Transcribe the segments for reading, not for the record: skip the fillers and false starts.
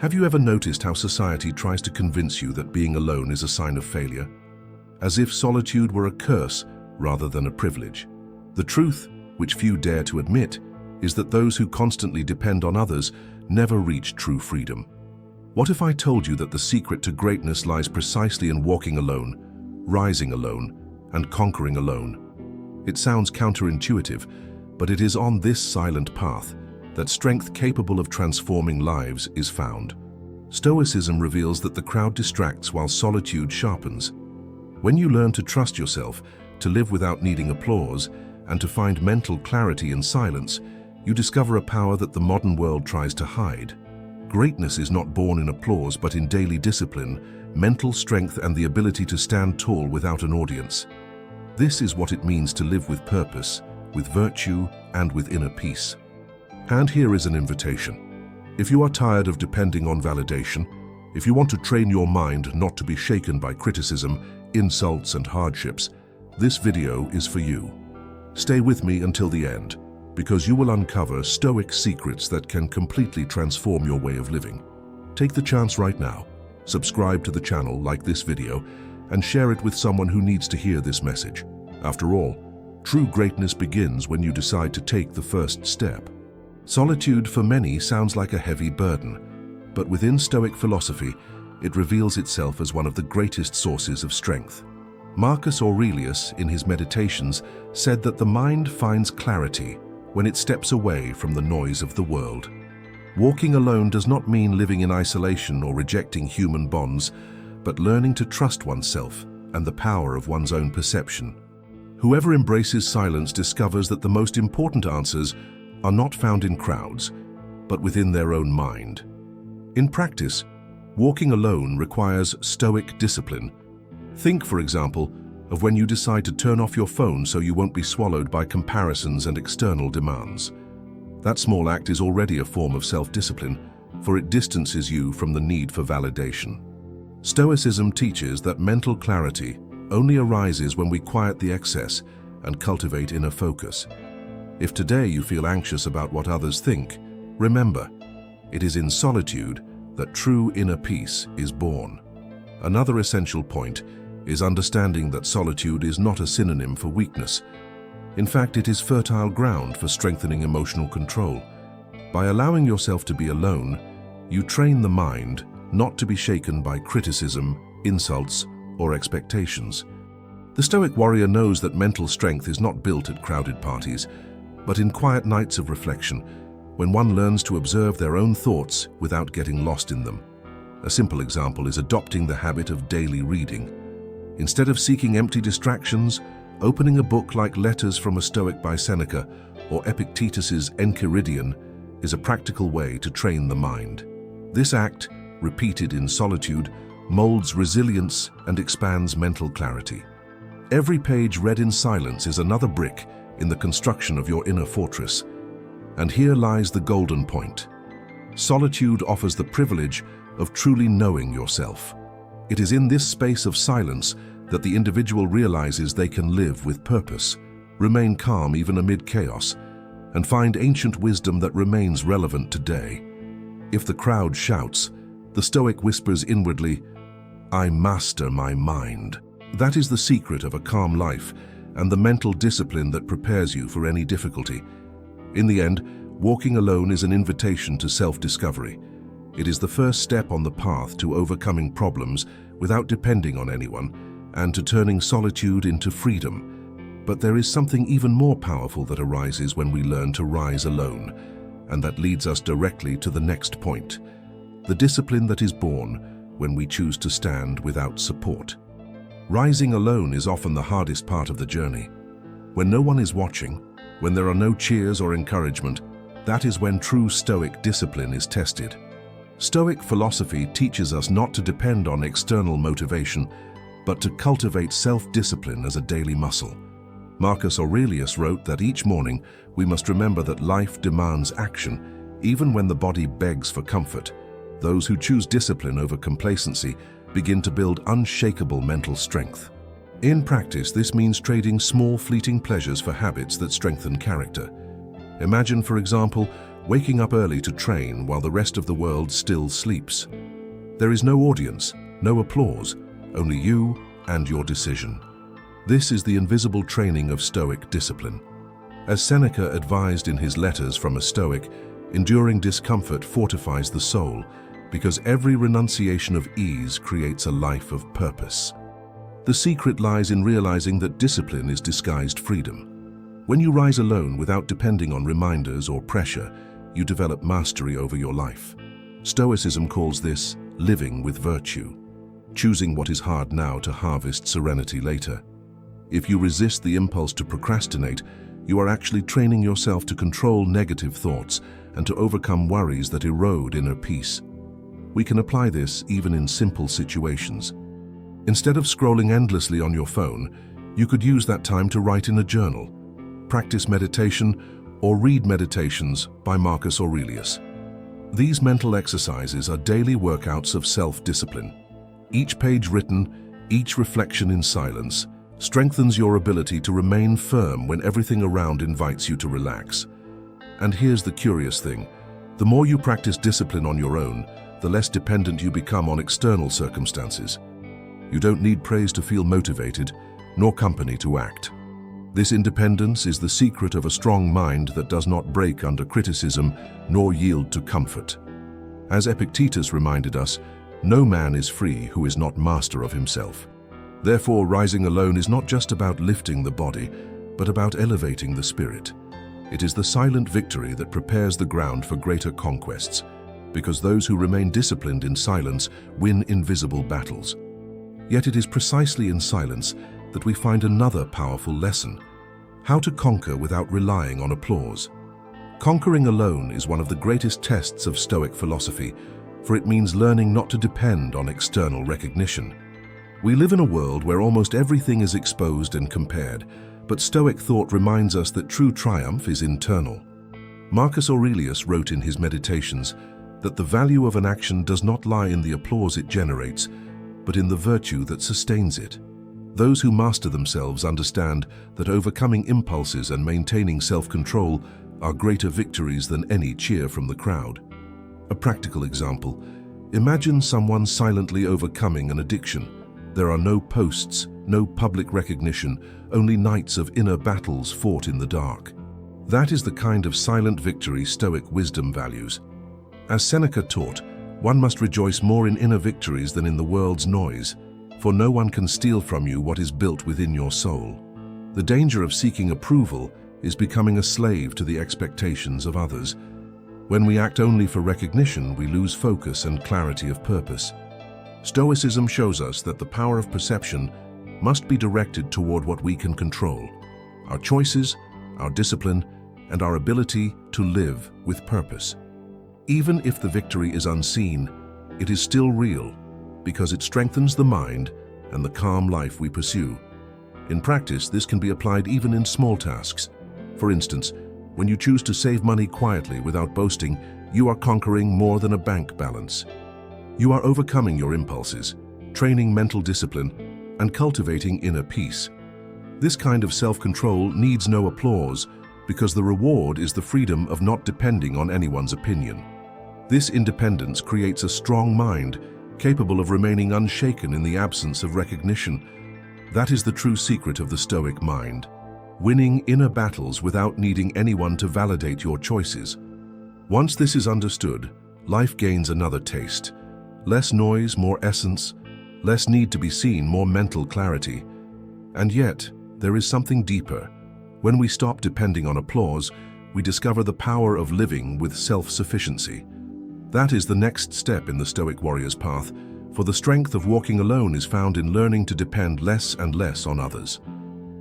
Have you ever noticed how society tries to convince you that being alone is a sign of failure? As if solitude were a curse rather than a privilege. The truth, which few dare to admit, is that those who constantly depend on others never reach true freedom. What if I told you that the secret to greatness lies precisely in walking alone, rising alone, and conquering alone? It sounds counterintuitive, but it is on this silent path that strength capable of transforming lives is found. Stoicism reveals that the crowd distracts while solitude sharpens. When you learn to trust yourself, to live without needing applause, and to find mental clarity in silence, you discover a power that the modern world tries to hide. Greatness is not born in applause but in daily discipline, mental strength, and the ability to stand tall without an audience. This is what it means to live with purpose, with virtue, and with inner peace. And here is an invitation. If you are tired of depending on validation, if you want to train your mind not to be shaken by criticism, insults, and hardships, this video is for you. Stay with me until the end, because you will uncover Stoic secrets that can completely transform your way of living. Take the chance right now, subscribe to the channel, like this video, and share it with someone who needs to hear this message. After all, true greatness begins when you decide to take the first step. Solitude for many sounds like a heavy burden, but within Stoic philosophy, it reveals itself as one of the greatest sources of strength. Marcus Aurelius, in his Meditations, said that the mind finds clarity when it steps away from the noise of the world. Walking alone does not mean living in isolation or rejecting human bonds, but learning to trust oneself and the power of one's own perception. Whoever embraces silence discovers that the most important answers are not found in crowds, but within their own mind. In practice, walking alone requires Stoic discipline. Think, for example, of when you decide to turn off your phone so you won't be swallowed by comparisons and external demands. That small act is already a form of self-discipline, for it distances you from the need for validation. Stoicism teaches that mental clarity only arises when we quiet the excess and cultivate inner focus. If today you feel anxious about what others think, remember, it is in solitude that true inner peace is born. Another essential point is understanding that solitude is not a synonym for weakness. In fact, it is fertile ground for strengthening emotional control. By allowing yourself to be alone, you train the mind not to be shaken by criticism, insults, or expectations. The Stoic warrior knows that mental strength is not built at crowded parties, but in quiet nights of reflection, when one learns to observe their own thoughts without getting lost in them. A simple example is adopting the habit of daily reading. Instead of seeking empty distractions, opening a book like Letters from a Stoic by Seneca or Epictetus Enchiridion is a practical way to train the mind. This act, repeated in solitude, molds resilience and expands mental clarity. Every page read in silence is another brick in the construction of your inner fortress. And here lies the golden point. Solitude offers the privilege of truly knowing yourself. It is in this space of silence that the individual realizes they can live with purpose, remain calm even amid chaos, and find ancient wisdom that remains relevant today. If the crowd shouts, the Stoic whispers inwardly, "I master my mind." That is the secret of a calm life and the mental discipline that prepares you for any difficulty. In the end, walking alone is an invitation to self-discovery. It is the first step on the path to overcoming problems without depending on anyone and to turning solitude into freedom. But there is something even more powerful that arises when we learn to rise alone, and that leads us directly to the next point: the discipline that is born when we choose to stand without support. Rising alone is often the hardest part of the journey. When no one is watching, when there are no cheers or encouragement, that is when true Stoic discipline is tested. Stoic philosophy teaches us not to depend on external motivation, but to cultivate self-discipline as a daily muscle. Marcus Aurelius wrote that each morning we must remember that life demands action, even when the body begs for comfort. Those who choose discipline over complacency begin to build unshakable mental strength. In practice, this means trading small, fleeting pleasures for habits that strengthen character. Imagine, for example, waking up early to train while the rest of the world still sleeps. There is no audience, no applause, only you and your decision. This is the invisible training of Stoic discipline. As Seneca advised in his Letters from a Stoic, enduring discomfort fortifies the soul, because every renunciation of ease creates a life of purpose. The secret lies in realizing that discipline is disguised freedom. When you rise alone without depending on reminders or pressure, you develop mastery over your life. Stoicism calls this living with virtue, choosing what is hard now to harvest serenity later. If you resist the impulse to procrastinate, you are actually training yourself to control negative thoughts and to overcome worries that erode inner peace. We can apply this even in simple situations. Instead of scrolling endlessly on your phone, you could use that time to write in a journal, practice meditation, or read Meditations by Marcus Aurelius. These mental exercises are daily workouts of self-discipline. Each page written, each reflection in silence, strengthens your ability to remain firm when everything around invites you to relax. And here's the curious thing. The more you practice discipline on your own, the less dependent you become on external circumstances. You don't need praise to feel motivated, nor company to act. This independence is the secret of a strong mind that does not break under criticism nor yield to comfort. As Epictetus reminded us, no man is free who is not master of himself. Therefore, rising alone is not just about lifting the body, but about elevating the spirit. It is the silent victory that prepares the ground for greater conquests, because those who remain disciplined in silence win invisible battles. Yet it is precisely in silence that we find another powerful lesson: how to conquer without relying on applause. Conquering alone is one of the greatest tests of Stoic philosophy, for it means learning not to depend on external recognition. We live in a world where almost everything is exposed and compared, but Stoic thought reminds us that true triumph is internal. Marcus Aurelius wrote in his Meditations that the value of an action does not lie in the applause it generates, but in the virtue that sustains it. Those who master themselves understand that overcoming impulses and maintaining self-control are greater victories than any cheer from the crowd. A practical example: imagine someone silently overcoming an addiction. There are no posts, no public recognition, only nights of inner battles fought in the dark. That is the kind of silent victory Stoic wisdom values. As Seneca taught, one must rejoice more in inner victories than in the world's noise, for no one can steal from you what is built within your soul. The danger of seeking approval is becoming a slave to the expectations of others. When we act only for recognition, we lose focus and clarity of purpose. Stoicism shows us that the power of perception must be directed toward what we can control: our choices, our discipline, and our ability to live with purpose. Even if the victory is unseen, it is still real, because it strengthens the mind and the calm life we pursue. In practice, this can be applied even in small tasks. For instance, when you choose to save money quietly without boasting, you are conquering more than a bank balance. You are overcoming your impulses, training mental discipline, and cultivating inner peace. This kind of self-control needs no applause, because the reward is the freedom of not depending on anyone's opinion. This independence creates a strong mind, capable of remaining unshaken in the absence of recognition. That is the true secret of the Stoic mind: winning inner battles without needing anyone to validate your choices. Once this is understood, life gains another taste. Less noise, more essence; less need to be seen, more mental clarity. And yet, there is something deeper. When we stop depending on applause, we discover the power of living with self-sufficiency. That is the next step in the Stoic warrior's path, for the strength of walking alone is found in learning to depend less and less on others.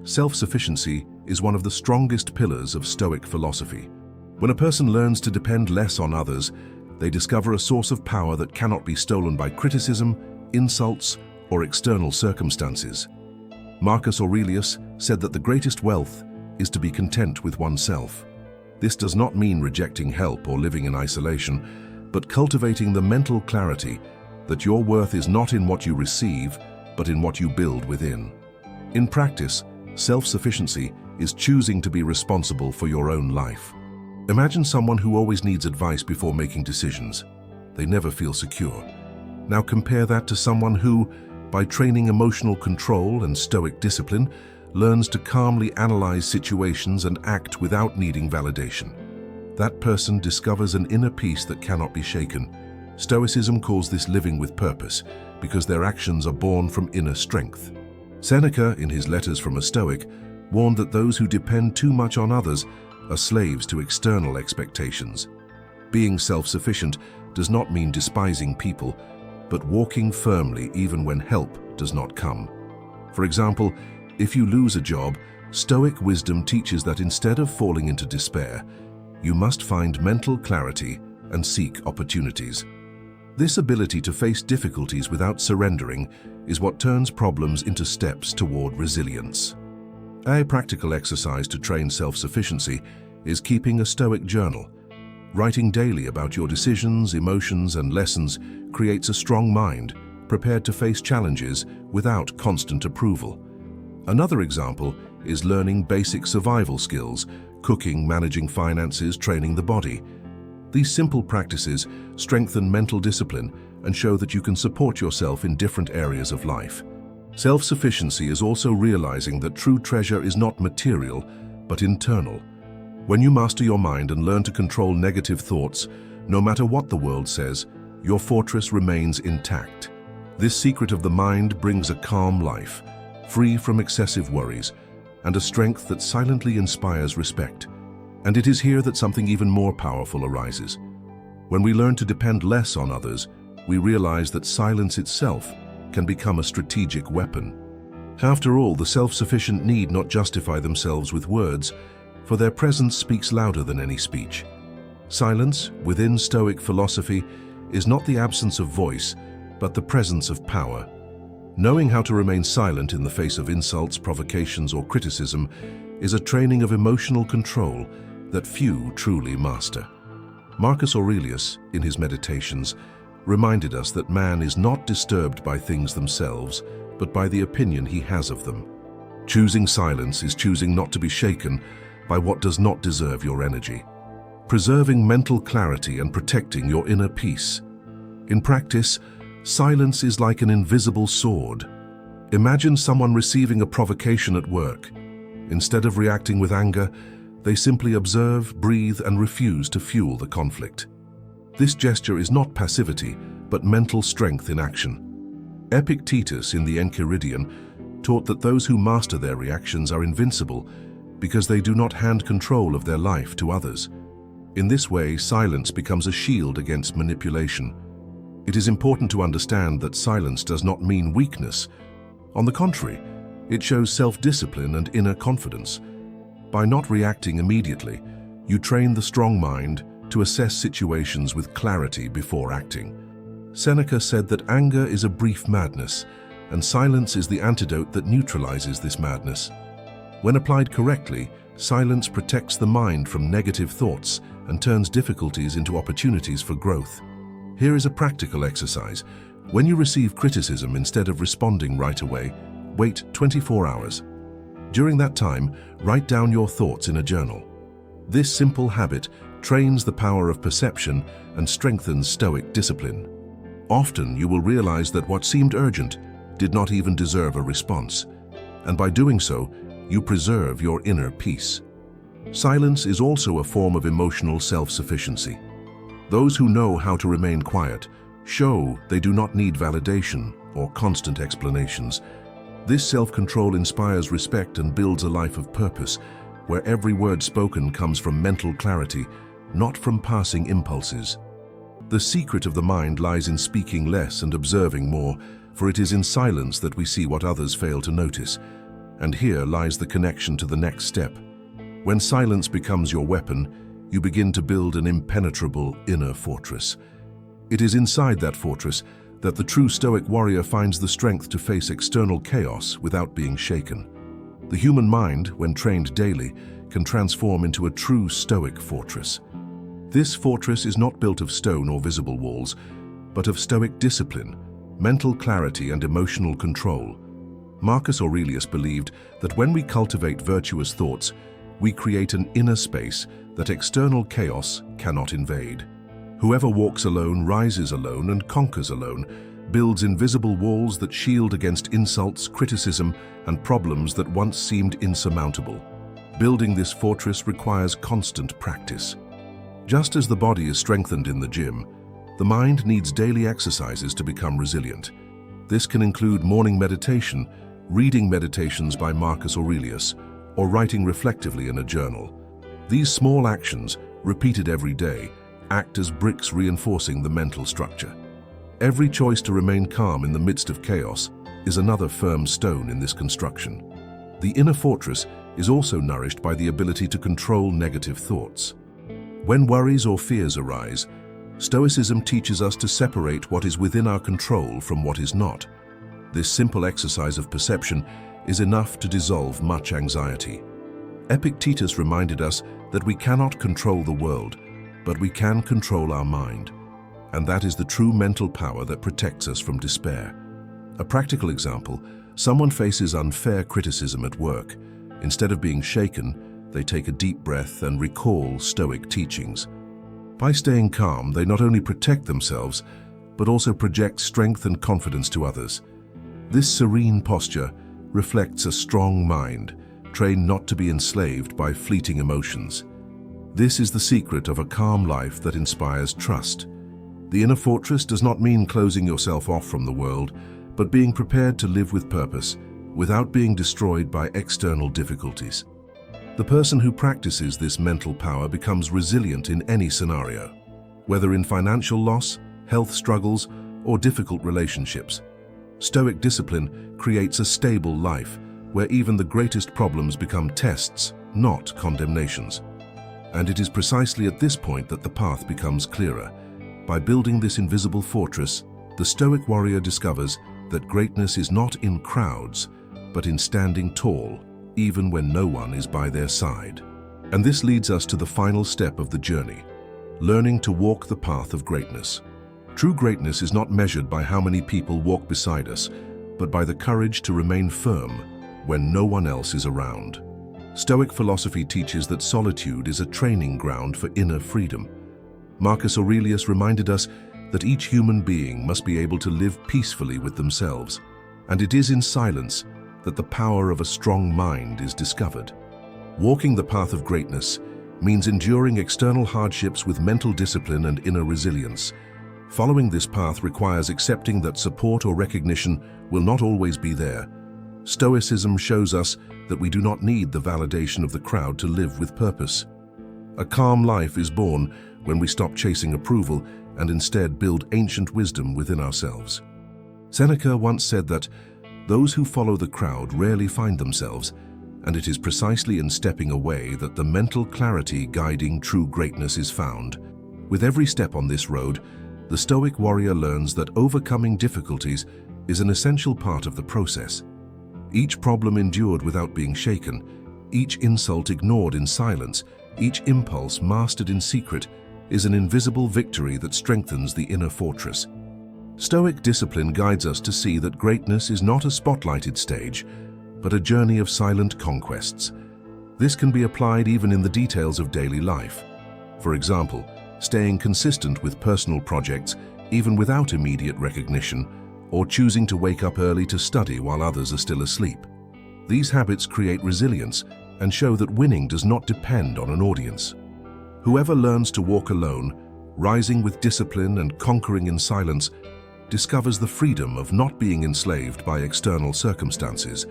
Self-sufficiency is one of the strongest pillars of Stoic philosophy. When a person learns to depend less on others, they discover a source of power that cannot be stolen by criticism, insults, or external circumstances. Marcus Aurelius said that the greatest wealth is to be content with oneself. This does not mean rejecting help or living in isolation, but cultivating the mental clarity that your worth is not in what you receive, but in what you build within. In practice, self-sufficiency is choosing to be responsible for your own life. Imagine someone who always needs advice before making decisions. They never feel secure. Now compare that to someone who, by training emotional control and stoic discipline, learns to calmly analyze situations and act without needing validation. That person discovers an inner peace that cannot be shaken. Stoicism calls this living with purpose, because their actions are born from inner strength. Seneca, in his Letters from a Stoic, warned that those who depend too much on others are slaves to external expectations. Being self-sufficient does not mean despising people, but walking firmly even when help does not come. For example, if you lose a job, Stoic wisdom teaches that instead of falling into despair, you must find mental clarity and seek opportunities. This ability to face difficulties without surrendering is what turns problems into steps toward resilience. A practical exercise to train self-sufficiency is keeping a Stoic journal. Writing daily about your decisions, emotions, and lessons creates a strong mind, prepared to face challenges without constant approval. Another example is learning basic survival skills, cooking, managing finances, training the body. These simple practices strengthen mental discipline and show that you can support yourself in different areas of life. Self-sufficiency is also realizing that true treasure is not material, but internal. When you master your mind and learn to control negative thoughts, no matter what the world says, your fortress remains intact. This secret of the mind brings a calm life, free from excessive worries, and a strength that silently inspires respect. And it is here that something even more powerful arises. When we learn to depend less on others, we realize that silence itself can become a strategic weapon. After all, the self-sufficient need not justify themselves with words, for their presence speaks louder than any speech. Silence, within Stoic philosophy, is not the absence of voice, but the presence of power. Knowing how to remain silent in the face of insults, provocations, or criticism is a training of emotional control that few truly master. Marcus Aurelius, in his Meditations, reminded us that man is not disturbed by things themselves, but by the opinion he has of them. Choosing silence is choosing not to be shaken by what does not deserve your energy, preserving mental clarity and protecting your inner peace. In practice, silence is like an invisible sword. Imagine someone receiving a provocation at work. Instead of reacting with anger, they simply observe, breathe, and refuse to fuel the conflict. This gesture is not passivity, but mental strength in action. Epictetus in the Enchiridion taught that those who master their reactions are invincible because they do not hand control of their life to others. In this way, silence becomes a shield against manipulation. It is important to understand that silence does not mean weakness. On the contrary, it shows self-discipline and inner confidence. By not reacting immediately, you train the strong mind to assess situations with clarity before acting. Seneca said that anger is a brief madness, and silence is the antidote that neutralizes this madness. When applied correctly, silence protects the mind from negative thoughts and turns difficulties into opportunities for growth. Here is a practical exercise. When you receive criticism, instead of responding right away, wait 24 hours. During that time, write down your thoughts in a journal. This simple habit trains the power of perception and strengthens Stoic discipline. Often you will realize that what seemed urgent did not even deserve a response, and by doing so, you preserve your inner peace. Silence is also a form of emotional self-sufficiency. Those who know how to remain quiet show they do not need validation or constant explanations. This self-control inspires respect and builds a life of purpose, where every word spoken comes from mental clarity, not from passing impulses. The secret of the mind lies in speaking less and observing more, for it is in silence that we see what others fail to notice. And here lies the connection to the next step. When silence becomes your weapon, you begin to build an impenetrable inner fortress. It is inside that fortress that the true Stoic warrior finds the strength to face external chaos without being shaken. The human mind, when trained daily, can transform into a true Stoic fortress. This fortress is not built of stone or visible walls, but of Stoic discipline, mental clarity, and emotional control. Marcus Aurelius believed that when we cultivate virtuous thoughts, we create an inner space that external chaos cannot invade. Whoever walks alone rises alone and conquers alone, builds invisible walls that shield against insults, criticism, and problems that once seemed insurmountable. Building this fortress requires constant practice. Just as the body is strengthened in the gym, the mind needs daily exercises to become resilient. This can include morning meditation, reading Meditations by Marcus Aurelius, or writing reflectively in a journal. These small actions, repeated every day, act as bricks reinforcing the mental structure. Every choice to remain calm in the midst of chaos is another firm stone in this construction. The inner fortress is also nourished by the ability to control negative thoughts. When worries or fears arise, Stoicism teaches us to separate what is within our control from what is not. This simple exercise of perception is enough to dissolve much anxiety. Epictetus reminded us that we cannot control the world, but we can control our mind. And that is the true mental power that protects us from despair. A practical example, someone faces unfair criticism at work. Instead of being shaken, they take a deep breath and recall Stoic teachings. By staying calm, they not only protect themselves, but also project strength and confidence to others. This serene posture reflects a strong mind, trained not to be enslaved by fleeting emotions. This is the secret of a calm life that inspires trust. The inner fortress does not mean closing yourself off from the world, but being prepared to live with purpose, without being destroyed by external difficulties. The person who practices this mental power becomes resilient in any scenario, whether in financial loss, health struggles, or difficult relationships. Stoic discipline creates a stable life where even the greatest problems become tests, not condemnations. And it is precisely at this point that the path becomes clearer. By building this invisible fortress, the Stoic warrior discovers that greatness is not in crowds, but in standing tall, even when no one is by their side. And this leads us to the final step of the journey, learning to walk the path of greatness. True greatness is not measured by how many people walk beside us, but by the courage to remain firm when no one else is around. Stoic philosophy teaches that solitude is a training ground for inner freedom. Marcus Aurelius reminded us that each human being must be able to live peacefully with themselves, and it is in silence that the power of a strong mind is discovered. Walking the path of greatness means enduring external hardships with mental discipline and inner resilience. Following this path requires accepting that support or recognition will not always be there. Stoicism shows us that we do not need the validation of the crowd to live with purpose. A calm life is born when we stop chasing approval and instead build ancient wisdom within ourselves. Seneca once said that those who follow the crowd rarely find themselves, and it is precisely in stepping away that the mental clarity guiding true greatness is found. With every step on this road, the Stoic warrior learns that overcoming difficulties is an essential part of the process. Each problem endured without being shaken, each insult ignored in silence, each impulse mastered in secret is an invisible victory that strengthens the inner fortress. Stoic discipline guides us to see that greatness is not a spotlighted stage, but a journey of silent conquests. This can be applied even in the details of daily life. For example, staying consistent with personal projects even without immediate recognition, or choosing to wake up early to study while others are still asleep. These habits create resilience and show that winning does not depend on an audience. Whoever learns to walk alone, rising with discipline and conquering in silence, discovers the freedom of not being enslaved by external circumstances.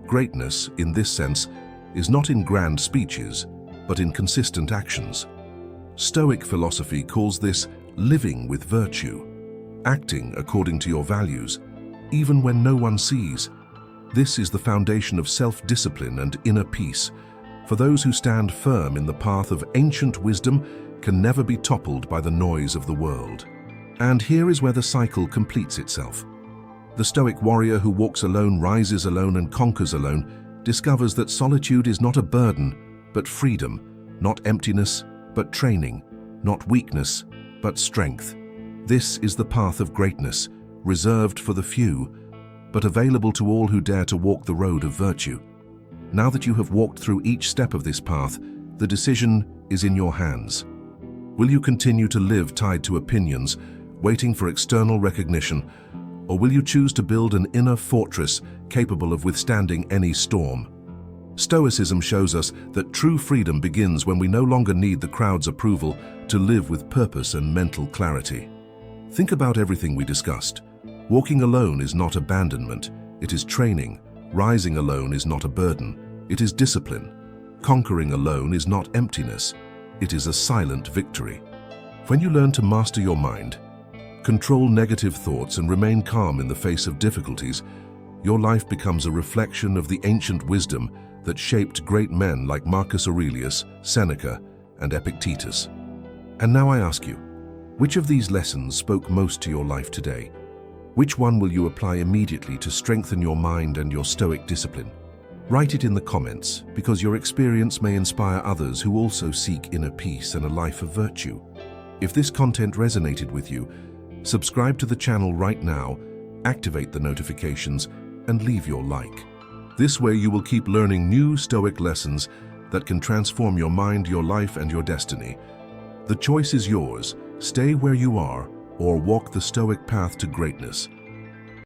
Greatness, in this sense, is not in grand speeches, but in consistent actions. Stoic philosophy calls this living with virtue, acting according to your values, even when no one sees. This is the foundation of self-discipline and inner peace. For those who stand firm in the path of ancient wisdom can never be toppled by the noise of the world. And here is where the cycle completes itself. The Stoic warrior who walks alone, rises alone, and conquers alone discovers that solitude is not a burden, but freedom, not emptiness, but training, not weakness, but strength. This is the path of greatness, reserved for the few, but available to all who dare to walk the road of virtue. Now that you have walked through each step of this path, the decision is in your hands. Will you continue to live tied to opinions, waiting for external recognition, or will you choose to build an inner fortress capable of withstanding any storm? Stoicism shows us that true freedom begins when we no longer need the crowd's approval to live with purpose and mental clarity. Think about everything we discussed. Walking alone is not abandonment, it is training. Rising alone is not a burden, it is discipline. Conquering alone is not emptiness, it is a silent victory. When you learn to master your mind, control negative thoughts and remain calm in the face of difficulties, your life becomes a reflection of the ancient wisdom that shaped great men like Marcus Aurelius, Seneca, and Epictetus. And now I ask you, which of these lessons spoke most to your life today? Which one will you apply immediately to strengthen your mind and your Stoic discipline? Write it in the comments, because your experience may inspire others who also seek inner peace and a life of virtue. If this content resonated with you, subscribe to the channel right now, activate the notifications, and leave your like. This way you will keep learning new Stoic lessons that can transform your mind, your life, and your destiny. The choice is yours. Stay where you are or walk the Stoic path to greatness.